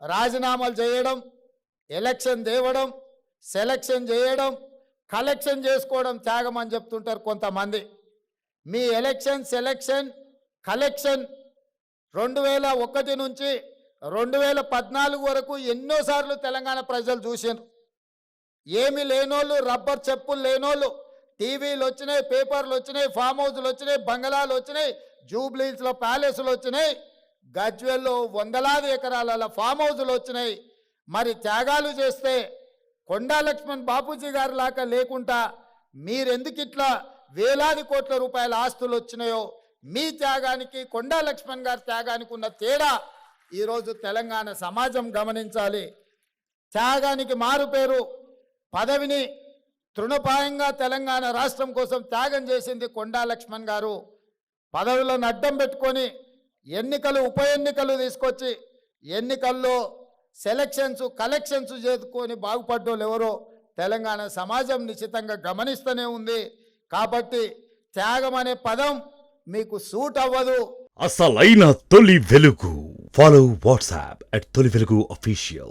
రాజీనామాలు చేయడం, ఎలక్షన్ తేవడం, సెలక్షన్ చేయడం, కలెక్షన్ చేసుకోవడం త్యాగం అని చెప్తుంటారు కొంతమంది. మీ ఎలక్షన్, సెలక్షన్, కలెక్షన్ 2001 నుంచి 2014 వరకు ఎన్నోసార్లు తెలంగాణ ప్రజలు చూశారు. ఏమి లేనోళ్ళు, రబ్బర్ చెప్పులు లేనోళ్ళు, టీవీలు వచ్చినాయి, పేపర్లు వచ్చినాయి, ఫామ్ హౌస్లు వచ్చినాయి, బంగళాలు వచ్చినాయి, జూబ్లీస్లో ప్యాలెస్లు వచ్చినాయి, గజ్వేల్లో వందలాది ఎకరాల ఫామ్ హౌస్లు వచ్చినాయి. మరి త్యాగాలు చేస్తే కొండా లక్ష్మణ్ బాపూజీ గారి లాగా లేకుండా మీరెందుకు ఇట్లా వేలాది కోట్ల రూపాయల ఆస్తులు వచ్చినాయో, మీ త్యాగానికి కొండా లక్ష్మణ్ గారి త్యాగానికి ఉన్న తేడా ఈరోజు తెలంగాణ సమాజం గమనించాలి. త్యాగానికి మారు పేరు, పదవిని తృణపాయంగా తెలంగాణ రాష్ట్రం కోసం త్యాగం చేసింది కొండా లక్ష్మణ్ గారు. పదవులను అడ్డం పెట్టుకొని ఎన్నికలు, ఉప ఎన్నికలు తీసుకొచ్చి ఎన్నికల్లో సెలక్షన్స్, కలెక్షన్స్ చేసుకొని బాగుపడ్డోళ్ళు ఎవరో తెలంగాణ సమాజం నిశ్చితంగా గమనిస్తూనే ఉంది. కాబట్టి త్యాగం అనే పదం మీకు సూట్ అవ్వదు. అసలైన తొలి వెలుగు. ఫాలో వాట్సాప్ @తొలి వెలుగు official.